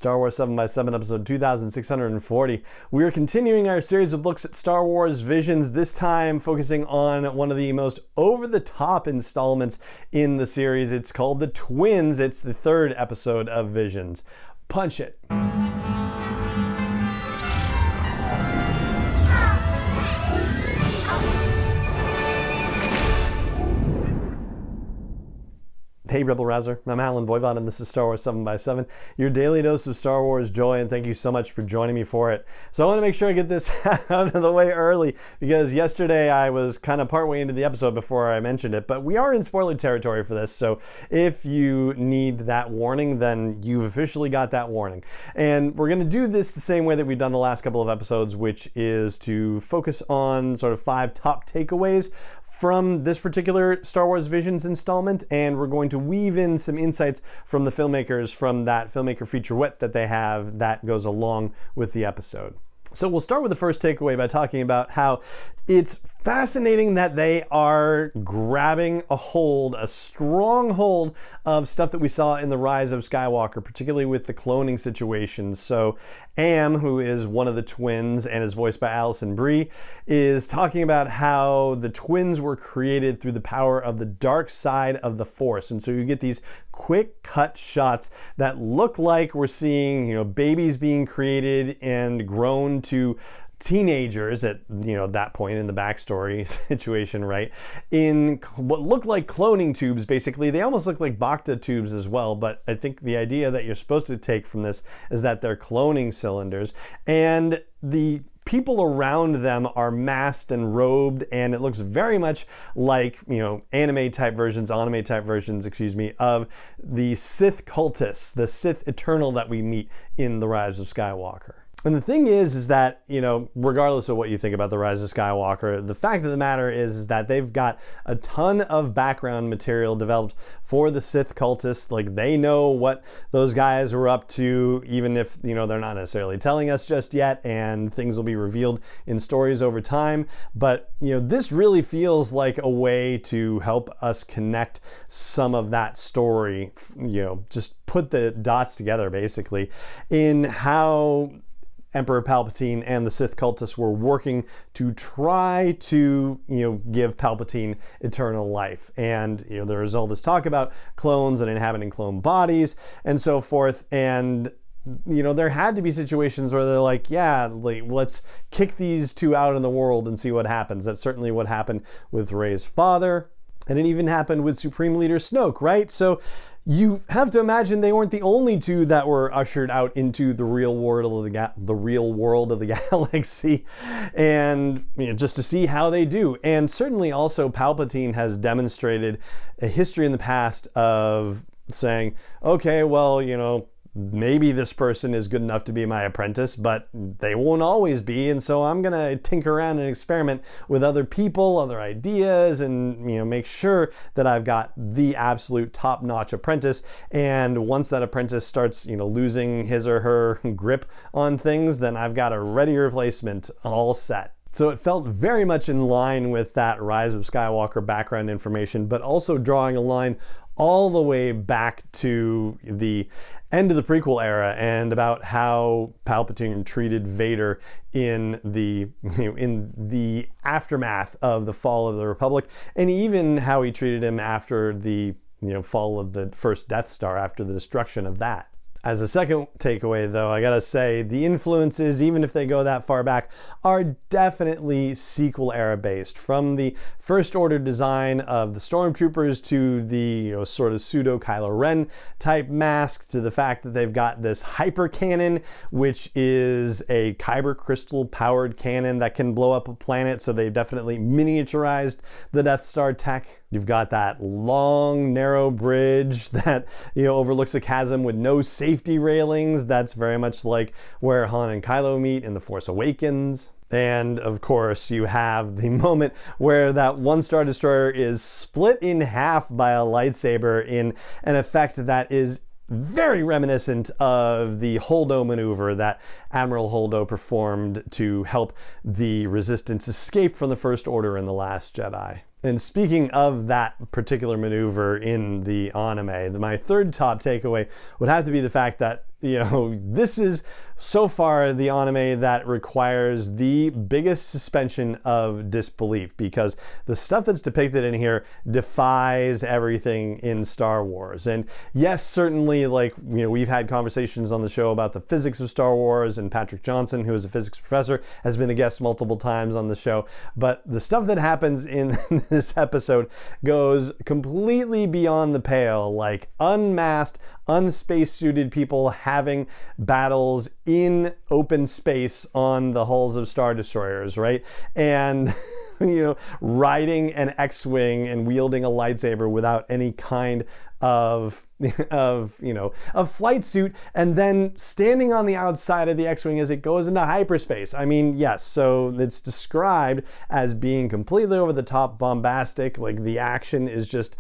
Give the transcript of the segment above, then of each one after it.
Star Wars 7x7, episode 2640. We are continuing our series of looks at Star Wars Visions, this time focusing on one of the most over-the-top installments in the series. It's called The Twins. It's the third episode of Visions. Punch it. Hey Rebel Rouser, I'm Alan Voivod and this is Star Wars 7x7, your daily dose of Star Wars joy, and thank you so much for joining me for it. So I want to make sure I get this out of the way early, because yesterday I was kind of partway into the episode before I mentioned it, but we are in spoiler territory for this, so if you need that warning, then you've officially got that warning. And we're going to do this the same way that we've done the last couple of episodes, which is to focus on sort of 5 top takeaways from this particular Star Wars Visions installment, and we're going to weave in some insights from the filmmakers from that filmmaker featurette that they have that goes along with the episode. So we'll start with the first takeaway by talking about how it's fascinating that they are grabbing a strong hold of stuff that we saw in The Rise of Skywalker, particularly with the cloning situation. So Am, who is one of the twins and is voiced by Alison Brie, is talking about how the twins were created through the power of the dark side of the Force. And so you get these quick cut shots that look like we're seeing, babies being created and grown to teenagers at that point in the backstory situation, right? In what look like cloning tubes, basically. They almost look like Bacta tubes as well, but I think the idea that you're supposed to take from this is that they're cloning cylinders, and the people around them are masked and robed, and it looks very much like, anime type versions of the Sith cultists, the Sith Eternal that we meet in The Rise of Skywalker. And the thing is that, regardless of what you think about The Rise of Skywalker, the fact of the matter is that they've got a ton of background material developed for the Sith cultists. Like, they know what those guys were up to, even if, they're not necessarily telling us just yet, and things will be revealed in stories over time. But, this really feels like a way to help us connect some of that story, just put the dots together, basically, in how Emperor Palpatine and the Sith cultists were working to try to, give Palpatine eternal life. And, there is all this talk about clones and inhabiting clone bodies and so forth. And, there had to be situations where they're like, let's kick these two out in the world and see what happens. That's certainly what happened with Rey's father. And it even happened with Supreme Leader Snoke, right? So you have to imagine they weren't the only two that were ushered out into the real world of the galaxy, and just to see how they do. And certainly also Palpatine has demonstrated a history in the past of saying, okay, well, maybe this person is good enough to be my apprentice, but they won't always be, and so I'm gonna tinker around and experiment with other people, other ideas, and make sure that I've got the absolute top-notch apprentice. And once that apprentice starts losing his or her grip on things, then I've got a ready replacement all set. So it felt very much in line with that Rise of Skywalker background information, but also drawing a line all the way back to the end of the prequel era and about how Palpatine treated Vader in the aftermath of the fall of the Republic, and even how he treated him after the fall of the first Death Star, after the destruction of that. As a second takeaway, though, I gotta say, the influences, even if they go that far back, are definitely sequel era based. From the First Order design of the Stormtroopers to the sort of pseudo Kylo Ren type masks, to the fact that they've got this hyper cannon, which is a kyber crystal powered cannon that can blow up a planet. So they've definitely miniaturized the Death Star tech. You've got that long, narrow bridge that overlooks a chasm with no safety railings. That's very much like where Han and Kylo meet in The Force Awakens. And of course, you have the moment where that one Star Destroyer is split in half by a lightsaber in an effect that is very reminiscent of the Holdo maneuver that Admiral Holdo performed to help the Resistance escape from the First Order in The Last Jedi. And speaking of that particular maneuver in the anime, my third top takeaway would have to be the fact that this is so far the anime that requires the biggest suspension of disbelief, because the stuff that's depicted in here defies everything in Star Wars. And yes, certainly, we've had conversations on the show about the physics of Star Wars, and Patrick Johnson, who is a physics professor, has been a guest multiple times on the show. But the stuff that happens in this episode goes completely beyond the pale, like unmasked, unspace-suited people having battles in open space on the hulls of Star Destroyers, right? And riding an X-Wing and wielding a lightsaber without any kind of flight suit, and then standing on the outside of the X-Wing as it goes into hyperspace. I mean, yes, so it's described as being completely over the top, bombastic, like the action is just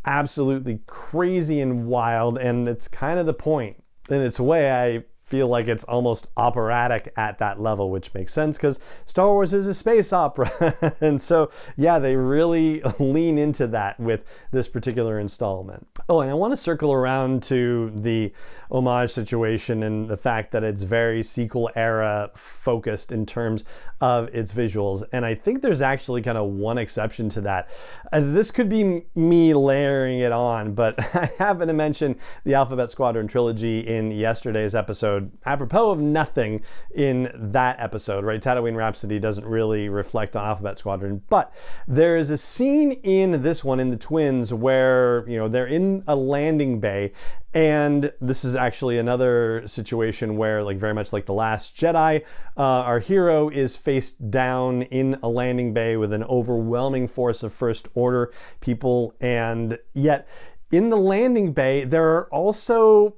absolutely crazy and wild, and it's kind of the point. In its way, I feel like it's almost operatic at that level, which makes sense because Star Wars is a space opera. And so, yeah, they really lean into that with this particular installment. Oh, and I want to circle around to the homage situation and the fact that it's very sequel era focused in terms of its visuals. And I think there's actually kind of one exception to that. This could be me layering it on, but I happen to mention the Alphabet Squadron trilogy in yesterday's episode, apropos of nothing in that episode, right? Tatooine Rhapsody doesn't really reflect on Alphabet Squadron, but there is a scene in this one, in the Twins, where, they're in a landing bay. And this is actually another situation where, very much like The Last Jedi, our hero is face down in a landing bay with an overwhelming force of First Order people. And yet in the landing bay, there are also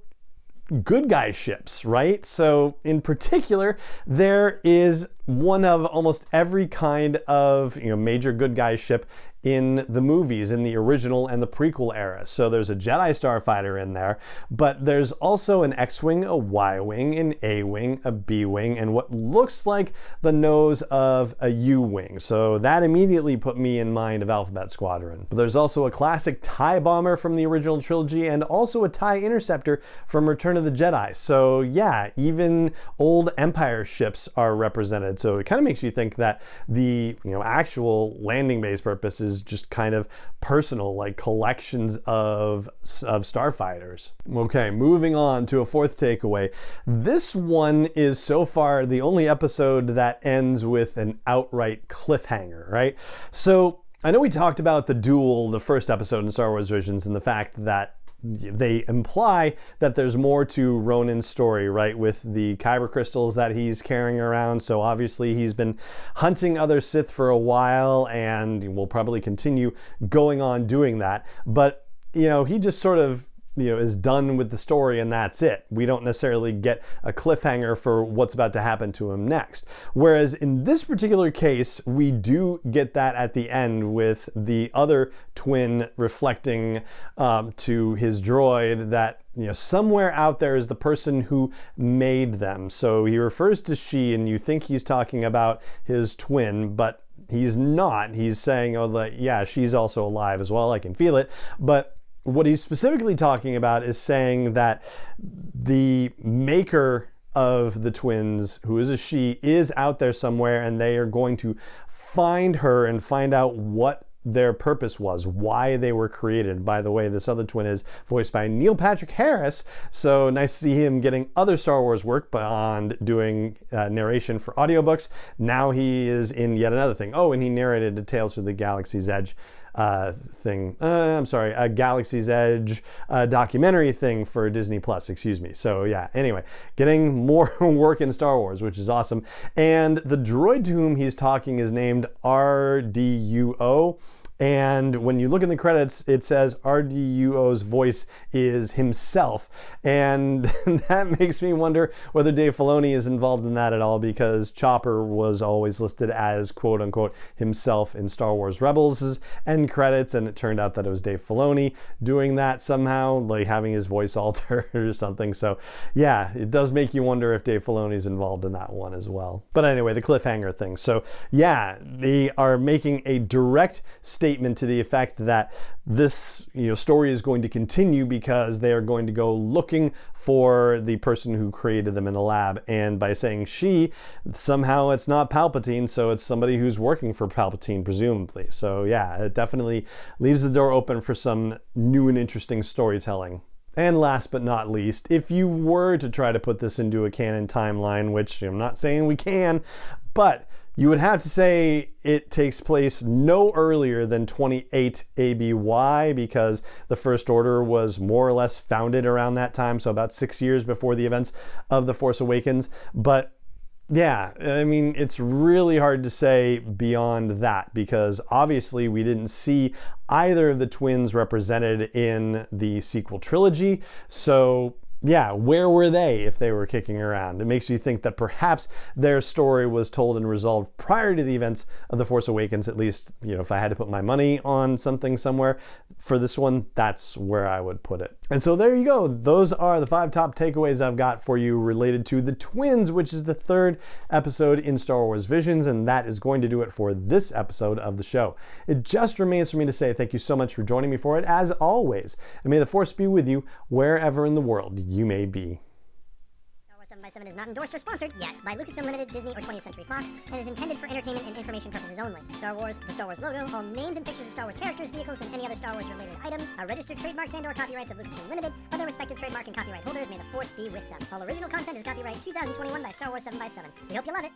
good guy ships, right? So in particular, there is one of almost every kind of major good guy ship in the movies, in the original and the prequel era. So there's a Jedi starfighter in there, but there's also an X-Wing, a Y-Wing, an A-Wing, a B-Wing, and what looks like the nose of a U-Wing. So that immediately put me in mind of Alphabet Squadron. But there's also a classic TIE bomber from the original trilogy, and also a TIE interceptor from Return of the Jedi. So yeah, even old Empire ships are represented. So it kind of makes you think that the actual landing base purpose is just kind of personal, like collections of starfighters. Okay, moving on to a fourth takeaway. This one is so far the only episode that ends with an outright cliffhanger, right? So I know we talked about the duel, the first episode in Star Wars Visions, and the fact that they imply that there's more to Ronan's story, right, with the kyber crystals that he's carrying around. So obviously he's been hunting other Sith for a while, and will probably continue going on doing that. But he just sort of is done with the story, and that's it. We don't necessarily get a cliffhanger for what's about to happen to him next. Whereas in this particular case, we do get that at the end, with the other twin reflecting to his droid that somewhere out there is the person who made them. So he refers to she, and you think he's talking about his twin, but he's not. He's saying, yeah, she's also alive as well. I can feel it. But what he's specifically talking about is saying that the maker of the twins, who is a she, is out there somewhere, and they are going to find her and find out what their purpose was, why they were created. By the way, this other twin is voiced by Neil Patrick Harris, so nice to see him getting other Star Wars work beyond doing narration for audiobooks. Now he is in yet another thing. Oh, and he narrated a Tales from the Galaxy's Edge a Galaxy's Edge documentary thing for Disney Plus, excuse me. So yeah, anyway, getting more work in Star Wars, which is awesome. And the droid to whom he's talking is named RDUO. And when you look in the credits, it says RDUO's voice is himself. And that makes me wonder whether Dave Filoni is involved in that at all, because Chopper was always listed as quote unquote himself in Star Wars Rebels' end credits. And it turned out that it was Dave Filoni doing that somehow, like having his voice altered or something. So yeah, it does make you wonder if Dave Filoni is involved in that one as well. But anyway, the cliffhanger thing. So yeah, they are making a direct statement statement to the effect that this story is going to continue because they are going to go looking for the person who created them in the lab. And by saying she, somehow it's not Palpatine, so it's somebody who's working for Palpatine, presumably. So yeah, it definitely leaves the door open for some new and interesting storytelling. And last but not least, if you were to try to put this into a canon timeline, which I'm not saying we can, but you would have to say it takes place no earlier than 28 ABY, because the First Order was more or less founded around that time, so about 6 years before the events of The Force Awakens. But yeah, I mean, it's really hard to say beyond that, because obviously we didn't see either of the twins represented in the sequel trilogy. So yeah, where were they if they were kicking around? It makes you think that perhaps their story was told and resolved prior to the events of The Force Awakens. At least, if I had to put my money on something somewhere for this one, that's where I would put it. And so there you go. Those are the 5 top takeaways I've got for you related to the twins, which is the 3rd episode in Star Wars Visions, and that is going to do it for this episode of the show. It just remains for me to say thank you so much for joining me for it, as always, and may the Force be with you wherever in the world you may be. Star Wars 7x7 is not endorsed or sponsored yet by Lucasfilm Limited, Disney, or 20th Century Fox, and is intended for entertainment and information purposes only. Star Wars, the Star Wars logo, all names and pictures of Star Wars characters, vehicles, and any other Star Wars related items are registered trademarks and/or copyrights of Lucasfilm Limited, or their respective trademark and copyright holders. May the Force be with them. All original content is copyright 2021 by Star Wars 7x7. We hope you love it.